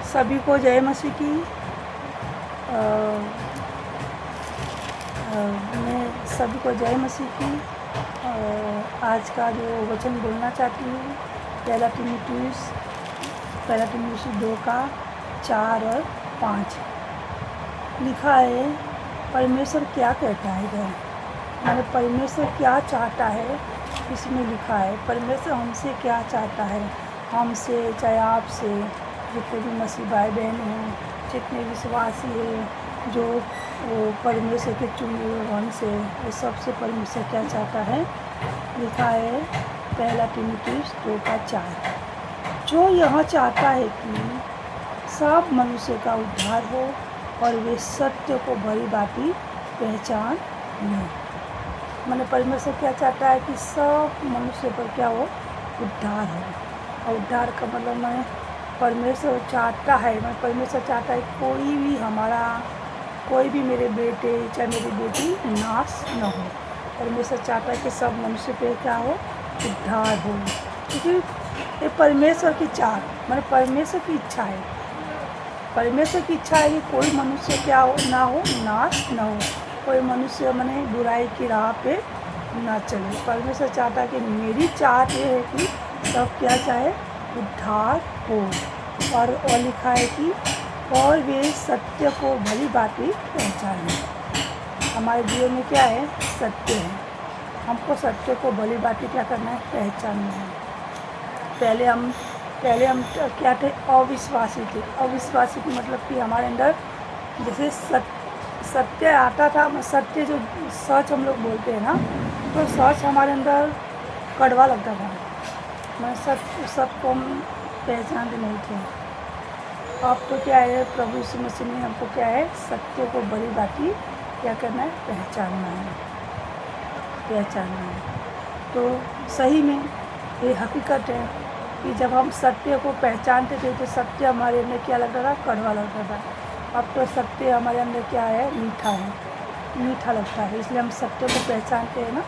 सभी को जय मसीह की। मैं सभी को जय मसीह की। आज का जो वचन बोलना चाहती हूँ पहला तीमुथियुस 2:4-5 लिखा है। परमेश्वर क्या कहता है इधर, मैंने परमेश्वर क्या चाहता है इसमें लिखा है। परमेश्वर हमसे क्या चाहता है, हमसे चाहे आपसे, जितने भी मसीह भाई बहन हैं, जितने विश्वासी हैं, जो परमेश्वर के चुने हुए वंश से, वो सबसे परमेश्वर क्या चाहता है लिखा है पहला तीमुथियुस 2:4। जो यह चाहता है कि सब मनुष्य का उद्धार हो और वे सत्य को भली भांति पहचान लें। मैंने परमेश्वर क्या चाहता है कि सब मनुष्य पर क्या हो, उद्धार हो। और उद्धार का मतलब मैं परमेश्वर चाहता है, मैं परमेश्वर चाहता है कोई भी मेरे बेटे चाहे मेरी बेटी नाश न हो। परमेश्वर चाहता है कि सब मनुष्य पे क्या हो, उद्धार हो। क्योंकि ये परमेश्वर की चाह, मैंने परमेश्वर की इच्छा है। परमेश्वर की इच्छा है कि कोई मनुष्य क्या हो, ना हो, नाश न हो। कोई मनुष्य मैंने बुराई की राह पे ना चले। परमेश्वर चाहता है कि मेरी चाहत ये है कि सब क्या चाहे, उद्धार हो। और लिखा है कि और वे सत्य को भली भांति पहचाने। हमारे जीवन में क्या है, सत्य है। हमको सत्य को भली भांति क्या करना है, पहचानना है। पहले हम क्या थे, अविश्वासी थे। अविश्वासी का मतलब कि हमारे अंदर जैसे सत्य आता था, सत्य जो सच हम लोग बोलते हैं ना, तो सच हमारे अंदर कड़वा लगता था। मैं सत्य को हम पहचानते नहीं थे। अब तो क्या है, प्रभु यीशु मसीह ने हमको क्या है, सत्य को भली भांति क्या करना है, पहचानना है। तो सही में ये हकीकत है कि जब हम सत्य को पहचानते थे तो सत्य हमारे अंदर क्या लगता था, कड़वा लगता था। अब तो सत्य हमारे अंदर क्या है, मीठा लगता है। इसलिए हम सत्य को पहचानते हैं ना,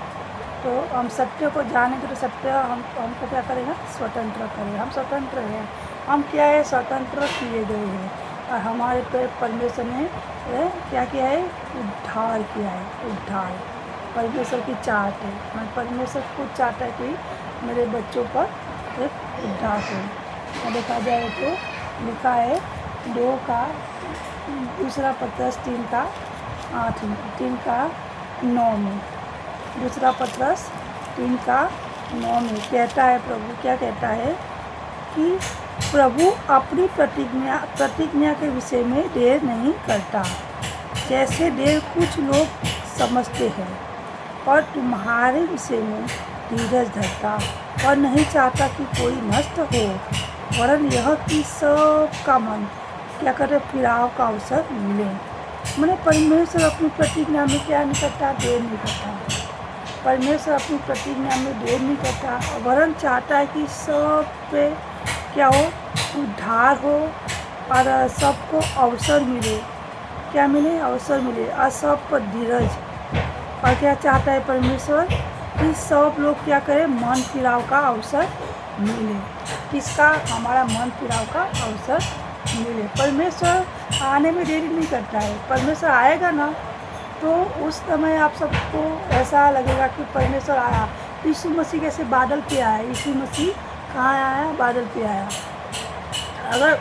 तो हम सत्य को जानेंगे तो सत्य हमको क्या करेगा, स्वतंत्र करेगा। हम स्वतंत्र हैं, हम क्या है, स्वतंत्र किए गए हैं। और हमारे पे परमेश्वर ने क्या किया है, उद्धार किया है। उद्धार परमेश्वर की चाहत है। मैं परमेश्वर खुद चाहता है कि मेरे बच्चों पर एक उद्धार हो। देखा जाए तो लिखा है 2 पत्रस 3:9 में, 2 पत्रस 3:9 में कहता है, प्रभु क्या कहता है कि प्रभु अपनी प्रतिज्ञा के विषय में देर नहीं करता, जैसे देर कुछ लोग समझते हैं, और तुम्हारे विषय में धीरज धरता और नहीं चाहता कि कोई नष्ट हो, वरन यह कि सबका मन क्या करे, फिराव का अवसर मिले। मैंने परमेश्वर अपनी प्रतिज्ञा में क्या नहीं करता, देर नहीं करता। परमेश्वर अपनी प्रतिज्ञा में देर नहीं करता, वरन चाहता है कि सब पे क्या हो, उद्धार हो और सबको अवसर मिले। क्या मिले, अवसर मिले। और सब पर धीरज। और क्या चाहता है परमेश्वर कि सब लोग क्या करें, मन फिराव का अवसर मिले। किसका, हमारा मन फिराव का अवसर मिले। परमेश्वर आने में देरी नहीं करता है। परमेश्वर आएगा ना, तो उस समय आप सबको ऐसा लगेगा कि परमेश्वर आया। यीशु मसीह कैसे बादल पे आया, यीशु मसीह कहाँ आया, बादल पे आया। अगर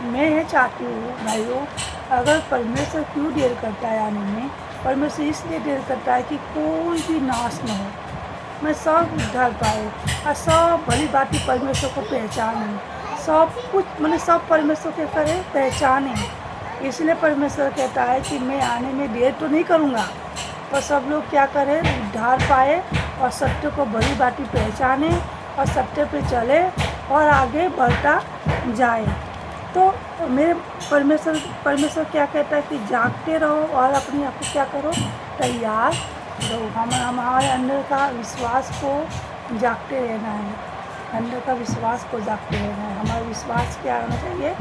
मैं ये चाहती हूँ भाइयों, अगर परमेश्वर क्यों देर करता है आने में, परमेश्वर इसलिए देर करता है कि कोई भी नाश न हो, मैं सब उद्धार पाए और सब भली भांति परमेश्वर को पहचाने। सब कुछ मैंने सब परमेश्वर के करे पहचाने। इसलिए परमेश्वर कहता है कि मैं आने में देर तो नहीं करूँगा, पर सब लोग क्या करें, उद्धार पाए और सत्य को भली भांति पहचाने और सत्य पे चले और आगे बढ़ता जाए। तो मेरे परमेश्वर क्या कहता है कि जागते रहो और अपने आप को क्या करो, तैयार रहो। हमारे अंदर का विश्वास को जागते रहना है, अंदर का विश्वास को जागते रहना है। हमारा विश्वास क्या होना चाहिए,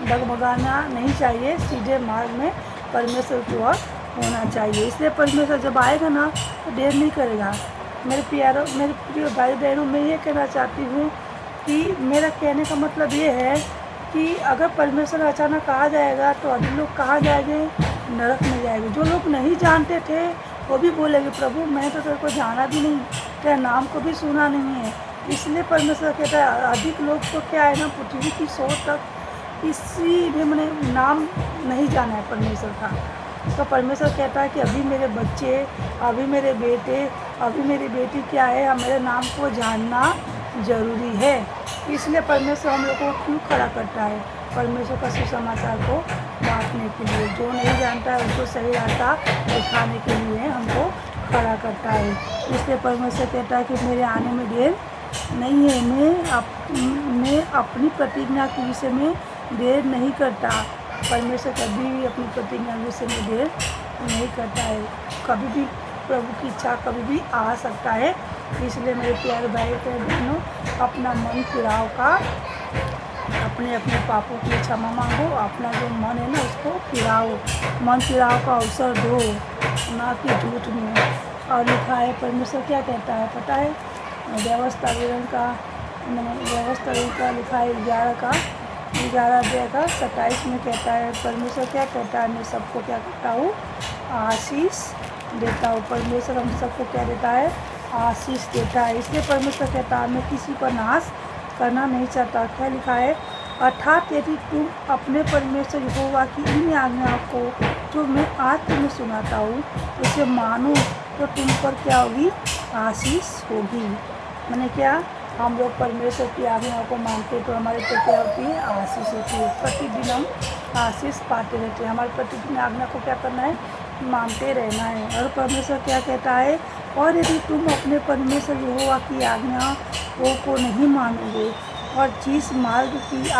डगमगाना नहीं चाहिए, सीधे मार्ग में परमेश्वर की ओर होना चाहिए। इसलिए परमेश्वर जब आएगा ना तो देर नहीं करेगा। मेरे प्रिय भाई बहनों, मैं ये कहना चाहती हूँ कि मेरा कहने का मतलब ये है कि अगर परमेश्वर अचानक आ जाएगा तो अभी लोग कहाँ जाएंगे? नरक में जाएंगे। जो लोग नहीं जानते थे वो भी बोलेंगे प्रभु मैं तो तेरे को जाना भी नहीं, तेरा नाम को भी सुना नहीं है। इसलिए परमेश्वर कहता है अधिक लोग तो क्या है ना, पृथ्वी की सोच तक इसी में मैंने नाम नहीं जाना है परमेश्वर का। तो परमेश्वर कहता है कि अभी मेरे बच्चे, अभी मेरे बेटे, अभी मेरी बेटी क्या है, मेरे नाम को जानना ज़रूरी है। इसलिए परमेश्वर हम लोग को क्यों खड़ा करता है? परमेश्वर का सुसमाचार को बांटने के लिए। जो नहीं जानता है उसको सही रास्ता दिखाने के लिए हमको खड़ा करता है। इसलिए परमेश्वर कहता है कि मेरे आने में देर नहीं है। मैं अपनी प्रतिज्ञा के विषय में देर नहीं करता। परमेश्वर कभी भी अपनी प्रतिज्ञा के विषय में देर नहीं करता है। कभी भी प्रभु की इच्छा कभी भी आ सकता है। इसलिए मेरे प्यारे भाई बहनों, अपना मन फिराव का, अपने अपने पापों की क्षमा मांगो। अपना जो मन है ना उसको फिराओ, मन फिराव का अवसर दो, ना कि झूठ में। और लिखा है परमेश्वर क्या कहता है पता है? व्यवस्था विवरण का लिखा है 11 अध्याय का 27 में कहता है परमेश्वर क्या कहता है? मैं सबको क्या करता हूँ? आशीष देता हूँ। परमेश्वर हम सबको क्या देता है? आशीष देता है। इसलिए परमेश्वर कहता है मैं किसी को नाश करना नहीं चाहता। क्या लिखा है? अर्थात यदि तुम अपने परमेश्वर यहोवा की इन आज्ञाओं को जो मैं आज तुम्हें सुनाता हूँ उसे मानो तो तुम पर क्या होगी? आशीष होगी। मैंने क्या, हम लोग परमेश्वर की आज्ञाओं को मानते तो हमारे पे क्या होती है? आशीष होती है। प्रतिदिन हम आशीष पाते रहते हैं। हमारे प्रतिदिन आज्ञा को क्या करना है? मानते रहना है। और परमेश्वर क्या कहता है? और यदि तुम अपने परमेश्वर यहोवा की आज्ञाओं को नहीं मानोगे और जिस मार्ग की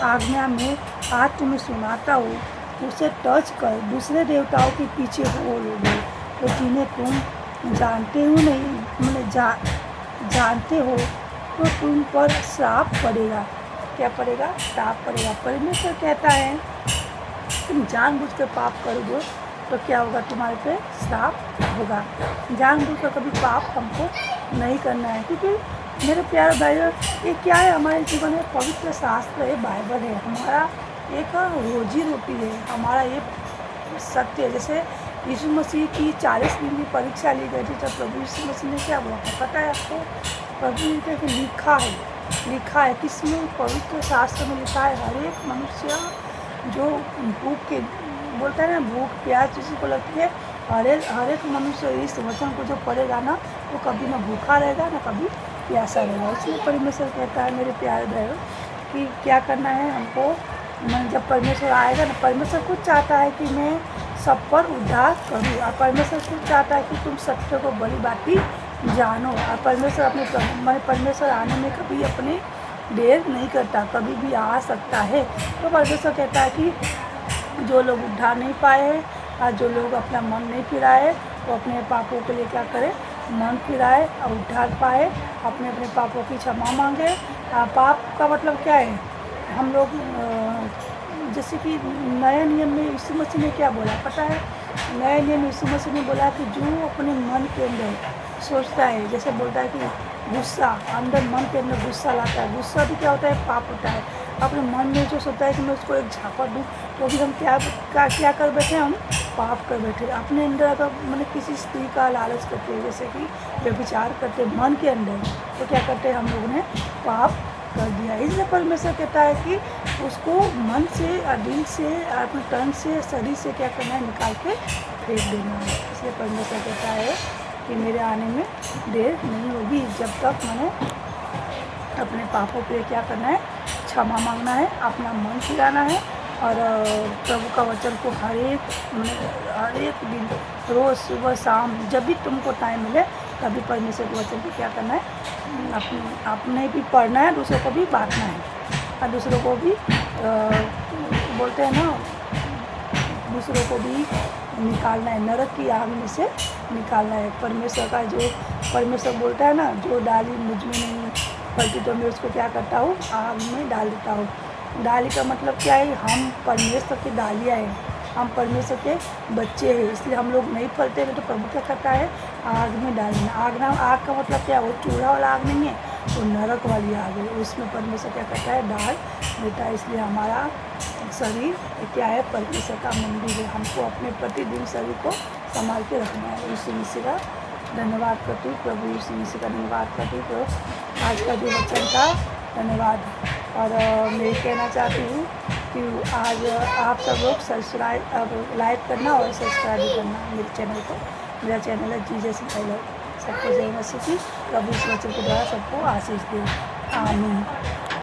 आज्ञा में आज तुम्हें सुनाता हूँ उसे टच कर दूसरे देवताओं के पीछे हो लोगे तो जिन्हें तुम जानते हो नहीं, मैंने जानते हो तो तुम पर श्राप पड़ेगा। क्या पड़ेगा? श्राप पड़ेगा। परमेश्वर कहता है तुम जानबूझकर पाप करोगे तो क्या होगा? तुम्हारे पे श्राप होगा। जानबूझकर कभी पाप हमको नहीं करना है, क्योंकि मेरे प्यारे भाइयों ये क्या है? हमारे जीवन में पवित्र शास्त्र है, बाइबल है, हमारा एक रोजी रोटी है, हमारा ये सत्य है। जैसे यीशु मसीह की 40 दिन की परीक्षा ली गई थी, तब प्रभु यीशु मसीह ने क्या बोला था पता है आपको? प्रभु ने कहा कि लिखा है किसमें? पवित्र शास्त्र में लिखा है हर एक मनुष्य जो भूख के बोलता है ना, भूख प्यास किसी को लगती है, हर एक मनुष्य इस वचन को जो पढ़ेगा ना वो कभी ना भूखा रहेगा ना कभी प्यासा रहेगा। इसलिए परमेश्वर कहता है मेरे प्यारे भाइयों कि क्या करना है हमको? जब परमेश्वर आएगा ना, परमेश्वर खुद चाहता है कि मैं सब पर उद्धार करूँ, और परमेश्वर खुद चाहता है कि तुम सत्य को बड़ी बाती जानो। और परमेश्वर आने में कभी अपने देर नहीं करता, कभी भी आ सकता है। तो परमेश्वर कहता है कि जो लोग उद्धार नहीं पाए हैं और जो लोग अपना मन नहीं फिराए वो अपने पापों के लिए क्या करें? मन फिराए और उद्धार पाए, अपने अपने पापों की क्षमा मांगे। पाप का मतलब क्या है? हम लोग जैसे कि नए नियम में यीशु मसीह ने क्या बोला पता है? नए नियम यीशु मसीह ने बोला कि जो अपने मन के अंदर सोचता है, जैसे बोलता है कि गुस्सा, अंदर मन के अंदर गुस्सा लाता है, गुस्सा भी क्या होता है? पाप होता है। अपने मन में जो सोचता है कि मैं उसको एक झापड़ दूँ तो भी हम क्या कर बैठे? हम पाप कर बैठे। अपने अंदर अगर मैंने किसी स्त्री का लालच करते हैं, जैसे कि व्यभिचार करते मन के अंदर, तो क्या करते हैं? हम लोगों ने पाप कर दिया। इसलिए परमेश्वर कहता है कि उसको मन से, दिल से, अपने तन से, शरीर से क्या करना है? निकाल के फेंक देना है। इसलिए परमेश्वर कहता है कि मेरे आने में देर नहीं होगी, जब तक मैंने अपने पापों के लिए क्या करना है? क्षमा मांगना है, अपना मन फिराना है और प्रभु का वचन को हर एक दिन, रोज़ सुबह शाम जब भी तुमको टाइम मिले तभी परमेश्वर के वचन को क्या करना है? अपने भी पढ़ना है, दूसरों को भी बांटना है और दूसरों को भी बोलते हैं ना, दूसरों को भी निकालना है, नरक की आग में से निकालना है। परमेश्वर का जो परमेश्वर बोलता है ना, जो डाली मुझ में नहीं फलती तो मैं उसको क्या करता हूँ? आग में डाल देता हूँ। डाली का मतलब क्या है? हम परमेश्वर की डालियाँ हैं, हम परमेश्वर के बच्चे हैं, इसलिए हम लोग नहीं फलते हैं तो प्रभु क्या करता है? आग में डालना। आग का मतलब क्या? वो चूल्हा वाला आग नहीं है, वो नरक वाली आग है, उसमें परमेश्वर क्या कहता है, डाल देता है। इसलिए हमारा शरीर क्या है, परमेश्वर का मंदिर है। हमको अपने प्रतिदिन शरीर को संभाल के रखना है। यीशु मसीह का धन्यवाद करती हूँ, प्रभु यीशु मसीह का धन्यवाद करती हूँ। तो आज का जो वचन का धन्यवाद। और मैं कहना चाहती हूँ कि आज आप सब लोग सब्सक्राइब लाइक करना और सब्सक्राइब करना मेरे चैनल को। मेरा चैनल है जीसस टेलर। सबको जय मसीह की। प्रभु इस वचन के द्वारा सबको आशीष दे। आमीन।